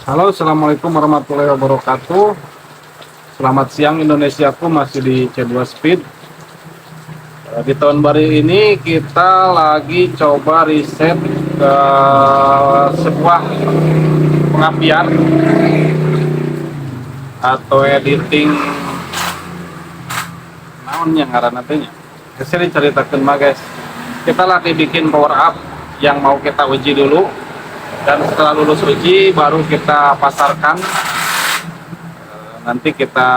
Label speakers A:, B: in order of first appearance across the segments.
A: Halo, assalamualaikum warahmatullahi wabarakatuh. Selamat siang Indonesiaku, masih di C2 Speed. Di tahun baru ini kita lagi coba riset ke sebuah pengapian atau editing naon yang ngaran nantinya. Saya diceritakan mah guys. Kita lagi bikin power up yang mau kita uji dulu, dan setelah lulus uji baru kita pasarkan. Nanti kita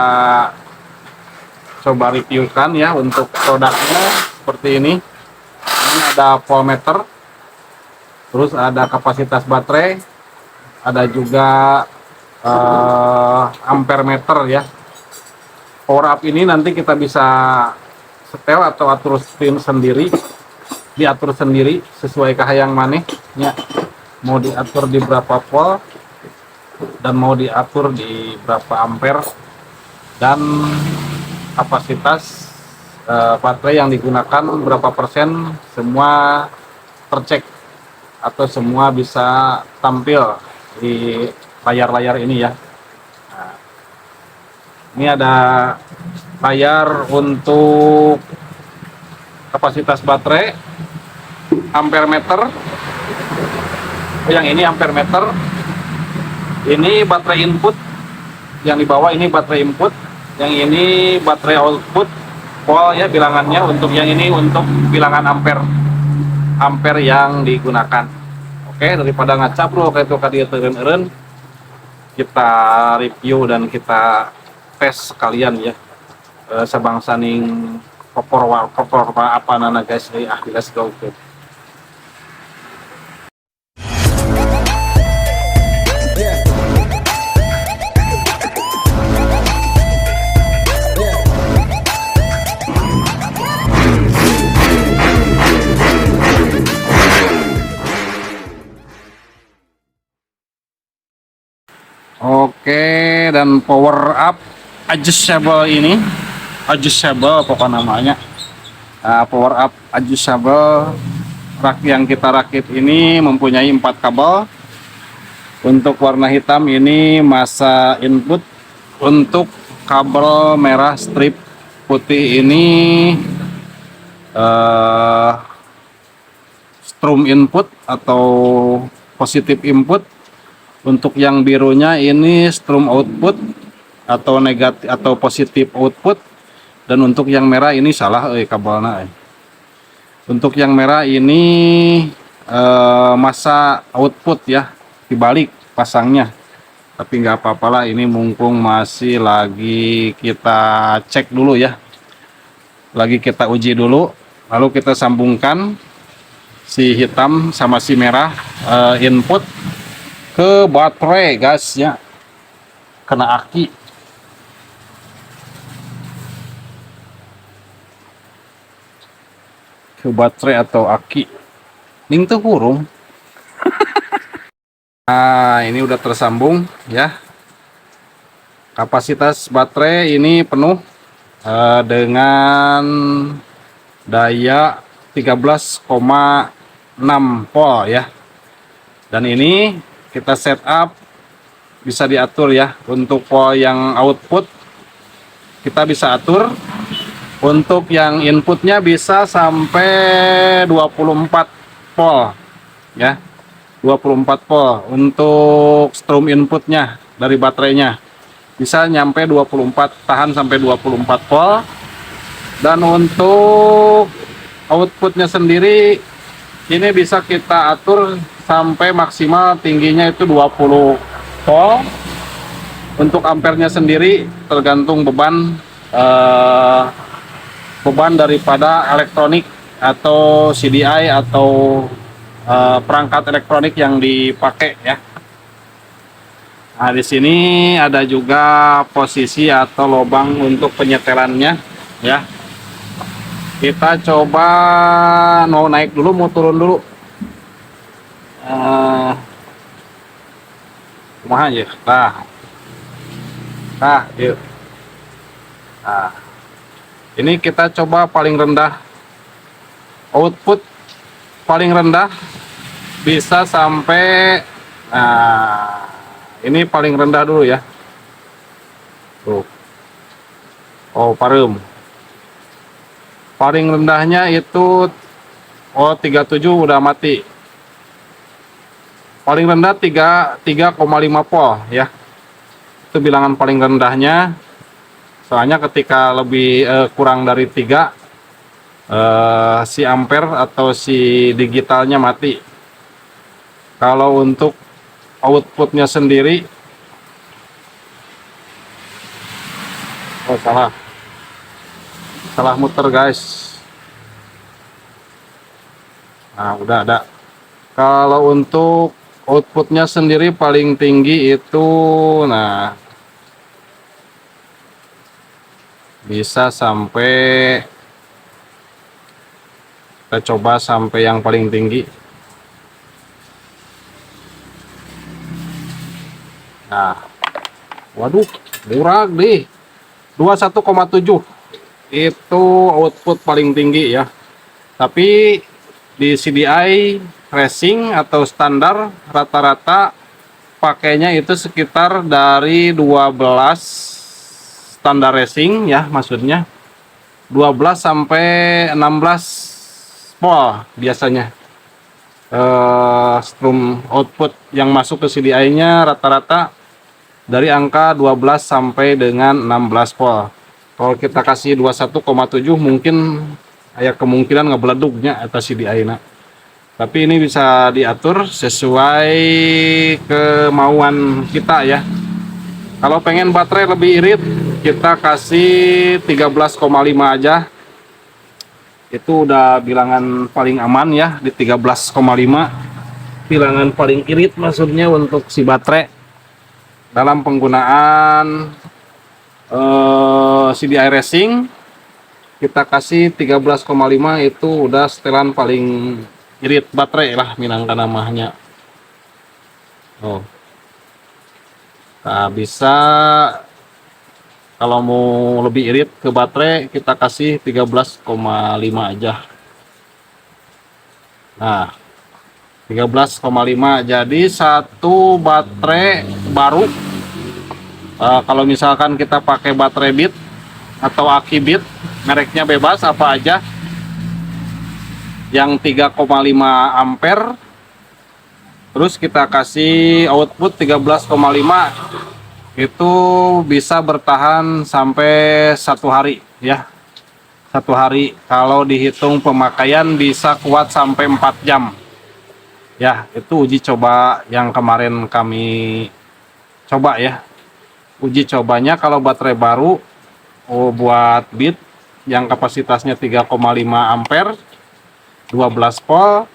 A: coba reviewkan ya untuk produknya seperti ini. Ini ada voltmeter, terus ada kapasitas baterai, ada juga ampere meter ya. Power up ini nanti kita bisa setel atau atur spin sendiri, diatur sendiri sesuai kahayang manehnya. Mau diatur di berapa volt dan mau diatur di berapa ampere, dan kapasitas baterai yang digunakan berapa persen, semua tercek atau semua bisa tampil di layar-layar ini ya. Nah, ini ada layar untuk kapasitas baterai, ampere meter. Yang ini ampere meter, ini baterai input, yang di bawah ini baterai input, yang ini baterai output volt ya bilangannya. Untuk yang ini untuk bilangan ampere yang digunakan. Oke, daripada ngacap bro kayak itu kadi eureun, kita review dan kita tes sekalian ya. Sabangsa ning popor apa nana guys, let's go. Oke, dan power up adjustable ini, adjustable pokok namanya. Power up adjustable rak yang kita rakit ini mempunyai 4 kabel. Untuk warna hitam ini masa input, untuk kabel merah strip putih ini strom input atau positif input. Untuk yang birunya ini strom output atau negatif atau positif output, dan untuk yang merah ini salah kabelnya. Untuk yang merah ini masa output ya, dibalik pasangnya. Tapi nggak apa-apa lah, ini mumpung masih lagi kita cek dulu ya, lagi kita uji dulu, lalu kita sambungkan si hitam sama si merah input ke baterai guys ya, kena aki. Ke baterai atau aki ning teu hurung. Nah, ini udah tersambung ya. Kapasitas baterai ini penuh dengan daya 13,6 volt ya. Dan ini kita setup bisa diatur ya. Untuk volt yang output kita bisa atur, untuk yang inputnya bisa sampai 24 volt ya, 24 volt. Untuk strom inputnya dari baterainya bisa nyampe 24, tahan sampai 24 volt. Dan untuk outputnya sendiri ini bisa kita atur sampai maksimal tingginya itu 20 volt. Untuk ampernya sendiri tergantung beban daripada elektronik atau CDI atau perangkat elektronik yang dipakai ya. Nah, di sini ada juga posisi atau lubang untuk penyetelannya ya. Kita coba mau naik dulu, mau turun dulu. Kumaha aja. Yuk. Nah, ini kita coba paling rendah. Output paling rendah bisa sampai Ini paling rendah dulu ya. Tuh. Oh, parum. Paling rendahnya itu 37 udah mati. Paling rendah 3,5 volt ya. Itu bilangan paling rendahnya. Soalnya ketika lebih kurang dari 3 si ampere atau si digitalnya mati. Kalau untuk outputnya sendiri, oh salah muter guys. Nah, udah ada. Kalau untuk outputnya sendiri paling tinggi itu, nah, bisa sampai, kita coba sampai yang paling tinggi. Nah, waduh, murah deh. 21,7 itu output paling tinggi ya. Tapi di CDI racing atau standar rata-rata pakainya itu sekitar dari 12 standar racing ya, maksudnya 12 sampai 16 volt biasanya. Strum output yang masuk ke CDI-nya rata-rata dari angka 12 sampai dengan 16 volt. Kalau kita kasih 21,7 mungkin ada kemungkinan ngebeleduknya atas CDI na. Tapi ini bisa diatur sesuai kemauan kita ya. Kalau pengen baterai lebih irit, kita kasih 13,5 aja. Itu udah bilangan paling aman ya, di 13,5. Bilangan paling irit maksudnya untuk si baterai dalam penggunaan CDI racing. Kita kasih 13,5 itu udah setelan paling irit baterai lah minangka namanya. Oh, nah, bisa kalau mau lebih irit ke baterai kita kasih 13,5 aja. Nah, 13,5 jadi satu baterai baru. Kalau misalkan kita pakai baterai bit atau aki bit, mereknya bebas apa aja, yang 3,5 ampere, terus kita kasih output 13,5, itu bisa bertahan sampai 1 hari ya. 1 hari kalau dihitung pemakaian bisa kuat sampai 4 jam ya. Itu uji coba yang kemarin kami coba ya. Uji cobanya kalau baterai baru buat bit yang kapasitasnya 3,5 ampere 12 volt,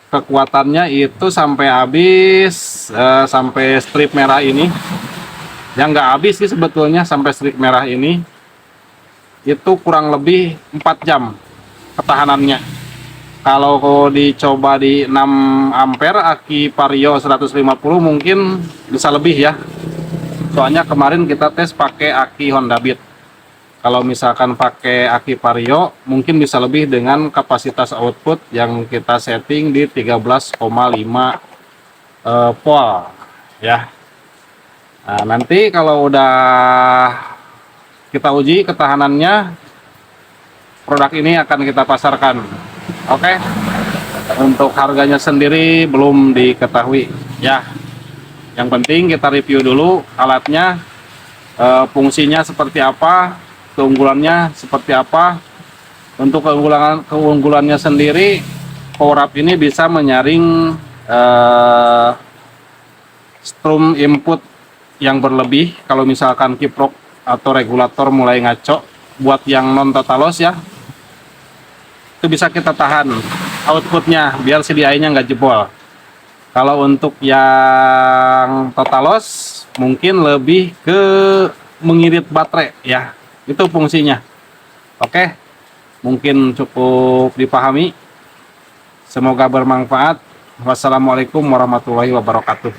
A: kekuatannya itu sampai habis, sampai strip merah ini. Yang nggak habis sih sebetulnya, sampai strip merah ini itu kurang lebih 4 jam ketahanannya. Kalau dicoba di 6 ampere aki Vario 150 mungkin bisa lebih ya. Soalnya kemarin kita tes pakai aki Honda Beat. Kalau misalkan pakai aki Vario mungkin bisa lebih dengan kapasitas output yang kita setting di 13,5 volt ya. Nah, nanti kalau udah kita uji ketahanannya, produk ini akan kita pasarkan. Oke. Untuk harganya sendiri belum diketahui ya. Yang penting kita review dulu alatnya, fungsinya seperti apa, keunggulannya seperti apa. Untuk keunggulannya sendiri, power up ini bisa menyaring strum input yang berlebih. Kalau misalkan kiprok atau regulator mulai ngaco, buat yang non total loss ya, itu bisa kita tahan outputnya biar CDI-nya nggak jebol. Kalau untuk yang total loss mungkin lebih ke mengirit baterai ya, itu fungsinya. Oke, mungkin cukup dipahami. Semoga bermanfaat. Wassalamualaikum warahmatullahi wabarakatuh.